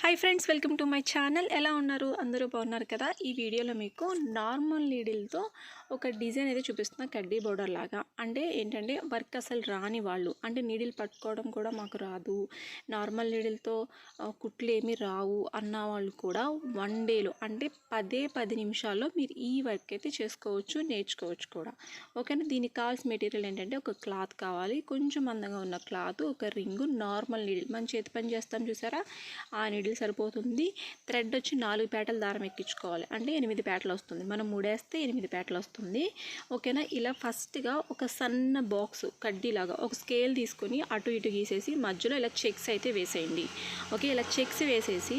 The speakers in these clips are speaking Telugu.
Hi friends, welcome to my channel. ఎలా ఉన్నారు? అందరూ బాగున్నారు కదా. ఈ వీడియోలో మీకు నార్మల్ నీడిల్తో ఒక డిజైన్ అయితే చూపిస్తున్నా, కడ్డీ బోర్డర్ లాగా. అంటే ఏంటంటే వర్క్ అసలు రాని వాళ్ళు, అంటే నీడిల్ పట్టుకోవడం కూడా మాకు రాదు, నార్మల్ నీడిల్తో కుట్లు ఏమీ రావు అన్న వాళ్ళు కూడా వన్ డేలో అంటే 10 నిమిషాల్లో మీరు ఈ వర్క్ అయితే చేసుకోవచ్చు, నేర్చుకోవచ్చు కూడా. ఓకేనా. దీనికి కావాల్సిన మెటీరియల్ ఏంటంటే ఒక క్లాత్ కావాలి, కొంచెం మందంగా ఉన్న క్లాత్, ఒక రింగు, నార్మల్ నీడిల్, మన చేతి పని చేస్తాం చూసారా, ఆ నీడిల్ సరిపోతుంది. థ్రెడ్ వచ్చి 4 పేటల దారం ఎక్కించుకోవాలి, అంటే 8 పేటలు వస్తుంది. మనం 3 వేస్తే 8 పేటలు వస్తుంది. ఓకేనా. ఇలా ఫస్ట్గా ఒక సన్న బాక్స్ కడ్డీలాగా ఒక స్కేల్ తీసుకొని అటు ఇటు గీసేసి మధ్యలో ఇలా చెక్స్ అయితే వేసేయండి. ఓకే. ఇలా చెక్స్ వేసేసి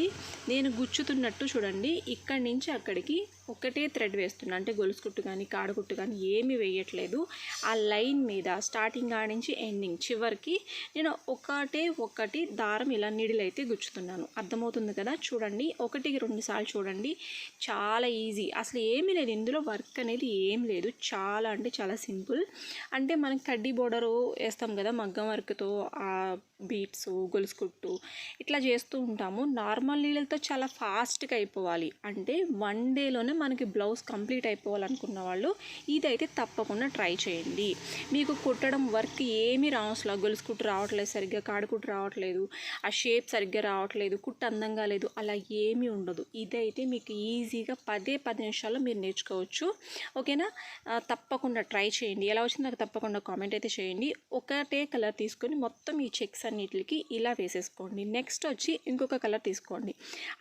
నేను గుచ్చుతున్నట్టు చూడండి, ఇక్కడి నుంచి అక్కడికి ఒకటే థ్రెడ్ వేస్తున్నా, అంటే గొలుసు కుట్టు కానీ కాడకుట్టు కానీ ఏమీ వేయట్లేదు. ఆ లైన్ మీద స్టార్టింగ్ కాడ నుంచి ఎండింగ్ చివరికి నేను ఒకటి దారం ఇలా నీడిల్ అయితే గుచ్చుతున్నాను. అర్థమవుతుంది కదా. చూడండి, 1-2 సార్లు చూడండి. చాలా ఈజీ, అసలు ఏమీ లేదు ఇందులో, వర్క్ అనేది ఏం లేదు. చాలా అంటే చాలా సింపుల్. అంటే మనం కడ్డీ బోర్డరు వేస్తాం కదా మగ్గం వర్క్తో, బీట్స్, గొలుసు కుట్టు ఇట్లా చేస్తూ ఉంటాము. నార్మల్ నీళ్ళతో చాలా ఫాస్ట్గా అయిపోవాలి, అంటే 1 డేలోనే మనకి బ్లౌజ్ కంప్లీట్ అయిపోవాలనుకున్న వాళ్ళు ఇదైతే తప్పకుండా ట్రై చేయండి. మీకు కుట్టడం వర్క్ ఏమీ రావట్లేదు, గొలుసు కుట్టు రావట్లేదు సరిగ్గా, కాడకుట్టు రావట్లేదు, ఆ షేప్ సరిగ్గా రావట్లేదు, కుట్టు అందంగా లేదు, అలా ఏమీ ఉండదు. ఇదైతే మీకు ఈజీగా 10 నిమిషాల్లో మీరు నేర్చుకోవచ్చు. ఓకేనా. తప్పకుండా ట్రై చేయండి. ఎలా వచ్చిందో నాకు తప్పకుండా కామెంట్ అయితే చేయండి. ఒకటే కలర్ తీసుకొని మొత్తం ఈ చెక్స్ అన్నిటికి ఇలా వేసేసుకోండి. నెక్స్ట్ వచ్చి ఇంకొక కలర్ తీసుకోండి,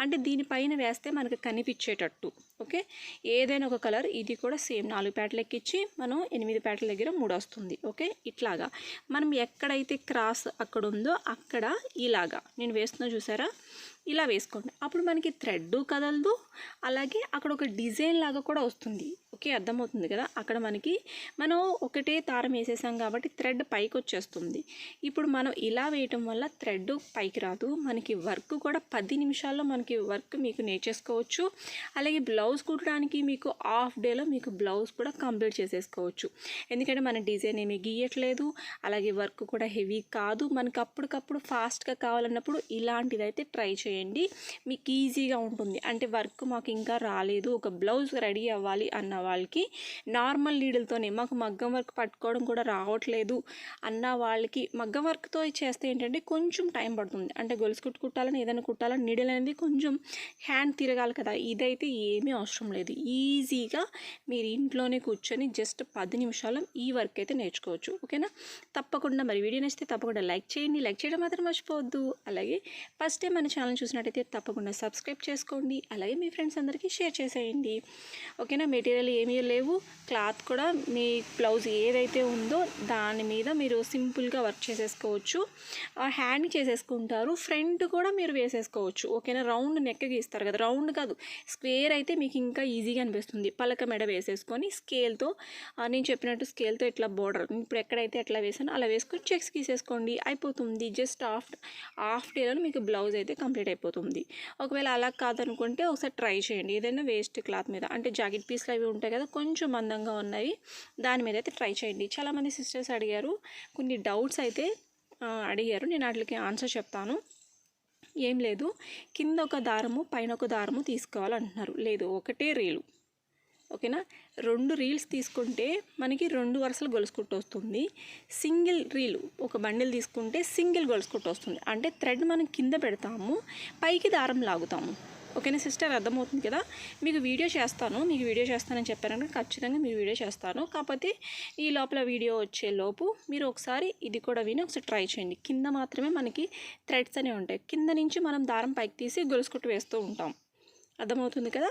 అంటే దీనిపైన వేస్తే మనకు కనిపించేటట్టు. ఓకే. ఏదైనా ఒక కలర్, ఇది కూడా సేమ్ 4 పేటలు ఎక్కించి మనం 8 పేటల దగ్గర 3 వస్తుంది. ఓకే. ఇట్లాగా మనం ఎక్కడైతే క్రాస్ అక్కడ ఉందో అక్కడ ఇలాగా నేను వేస్తున్నా చూసారా, ఇలా వేసుకోండి. అప్పుడు మనకి థ్రెడ్ కదలదు, అలాగే అక్కడ ఒక డిజైన్ లాగా కూడా వస్తుంది. ఓకే. అర్థమవుతుంది కదా. అక్కడ మనం ఒకటే దారం వేసేసాం కాబట్టి థ్రెడ్ పైకి వచ్చేస్తుంది. ఇప్పుడు మనం ఇలా వేయటం వల్ల థ్రెడ్ పైకి రాదు, మనకి వర్క్ కూడా 10 నిమిషాల్లో మనకి వర్క్ మీకు నేర్చేసుకోవచ్చు. అలాగే బ్లౌజ్ కుట్టడానికి మీకు హాఫ్ డేలో మీకు బ్లౌజ్ కూడా కంప్లీట్ చేసేసుకోవచ్చు. ఎందుకంటే మన డిజైన్ ఏమీ గీయట్లేదు, అలాగే వర్క్ కూడా హెవీ కాదు. మనకు అప్పటికప్పుడు ఫాస్ట్గా కావాలన్నప్పుడు ఇలాంటిదైతే ట్రై చేయండి, మీకు ఈజీగా ఉంటుంది. అంటే వర్క్ మాకు ఇంకా రాలేదు, ఒక బ్లౌజ్ రెడీ అవ్వాలి అన్న వాళ్ళకి నార్మల్ నీడిల్తోనే, మాకు మగ్గం వర్క్ పట్టుకోవడం కూడా రావట్లేదు అన్న వాళ్ళకి మగ్గం వర్క్తో చేస్తే ఏంటంటే కొంచెం టైం పడుతుంది. అంటే గొలుసు కుట్టు కుట్టాలని, ఏదైనా కుట్టాలని నీడిల్ అనేది కొంచెం హ్యాండ్ తిరగాలి కదా. ఇదైతే ఏమీ అవసరం లేదు, ఈజీగా మీరు ఇంట్లోనే కూర్చొని జస్ట్ 10 నిమిషాల్లో ఈ వర్క్ అయితే నేర్చుకోవచ్చు. ఓకేనా. తప్పకుండా మరి వీడియో నచ్చితే తప్పకుండా లైక్ చేయండి, లైక్ చేయడం మాత్రం మర్చిపోవద్దు. అలాగే ఫస్ట్ టైం మన ఛానల్ చూసినట్టయితే తప్పకుండా సబ్స్క్రైబ్ చేసుకోండి, అలాగే మీ ఫ్రెండ్స్ అందరికీ షేర్ చేసేయండి. ఓకేనా. మెటీరియల్ ఏమీ లేవు, క్లాత్ కూడా మీ బ్లౌజ్ ఏదైతే ఉందో దాని మీద మీరు సింపుల్గా వర్క్ చేసేసుకోవచ్చు. హ్యాండ్ చేసేసుకుంటారు, ఫ్రంట్ కూడా మీరు వేసేసుకోవచ్చు. ఓకేనా. రౌండ్ నెక్ గీస్తారు కదా, రౌండ్ కాదు స్క్వేర్ అయితే మీకు ఇంకా ఈజీగా అనిపిస్తుంది. పలక మెడ వేసేసుకొని స్కేల్తో, నేను చెప్పినట్టు స్కేల్తో ఇట్లా బోర్డర్ ఇప్పుడు ఎక్కడైతే ఎట్లా వేసానో అలా వేసుకొని చెక్స్ గీసేసుకోండి, అయిపోతుంది. జస్ట్ హాఫ్ డేలో మీకు బ్లౌజ్ అయితే కంప్లీట్ అయిపోతుంది. ఒకవేళ అలా కాదనుకుంటే ఒకసారి ట్రై చేయండి, ఏదైనా వేస్ట్ క్లాత్ మీద, అంటే జాకెట్ పీస్లు అవి ఉంటాయి కదా కొంచెం అందంగా ఉన్నవి, దాని మీద అయితే ట్రై చేయండి. చాలామంది సిస్టర్స్ అడిగారు, కొన్ని డౌట్స్ అయితే అడిగారు, నేను వాటికి ఆన్సర్ చెప్తాను. ఏం లేదు, కింద ఒక దారము పైన ఒక దారము తీసుకోవాలంటున్నారు. లేదు, ఒకటే రీలు. ఓకేనా. 2 రీల్స్ తీసుకుంటే మనకి 2 వరుసలు గొలుసు కుట్టు వస్తుంది. సింగిల్ రీలు ఒక బండిల్ తీసుకుంటే సింగిల్ గొలుసు కుట్టు వస్తుంది. అంటే థ్రెడ్ మనం కింద పెడతాము, పైకి దారం లాగుతాము. ఓకేనా సిస్టర్, అర్థమవుతుంది కదా. మీకు వీడియో చేస్తానని చెప్పాను, ఖచ్చితంగా మీకు వీడియో చేస్తాను. కాకపోతే ఈ లోపల వీడియో వచ్చే లోపు మీరు ఒకసారి ఇది కూడా విని ఒకసారి ట్రై చేయండి. కింద మాత్రమే మనకి థ్రెడ్స్ అనేవి ఉంటాయి, కింద నుంచి మనం దారం పైకి తీసి గొలుసు కుట్టు వేస్తూ ఉంటాం. అర్థమవుతుంది కదా.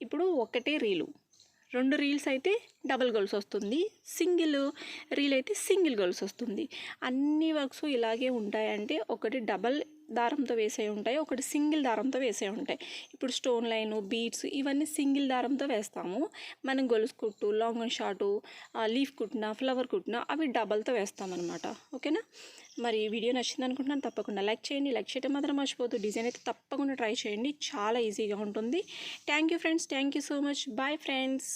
ఇప్పుడు ఒకటే రీలు, 2 రీల్స్ అయితే డబుల్ గొలుసు వస్తుంది, సింగిల్ రీల్ అయితే సింగిల్ గొలుసు వస్తుంది. అన్ని వర్క్స్ ఇలాగే ఉంటాయంటే ఒకటి డబల్ దారంతో వేసే ఉంటాయి, ఒకటి సింగిల్ దారంతో వేసే ఉంటాయి. ఇప్పుడు స్టోన్ లైను, బీడ్స్ ఇవన్నీ సింగిల్ దారంతో వేస్తాము. మనం గొలుసు కుట్టు, లాంగ్ అండ్ షార్టు, లీఫ్ కుట్టినా, ఫ్లవర్ కుట్టినా అవి డబల్తో వేస్తామన్నమాట. ఓకేనా. మరి వీడియో నచ్చింది అనుకుంటున్నాను, తప్పకుండా లైక్ చేయండి, లైక్ చేయడం మాత్రం మర్చిపోద్దు. డిజైన్ అయితే తప్పకుండా ట్రై చేయండి, చాలా ఈజీగా ఉంటుంది. Thank you friends, thank you so much. Bye friends.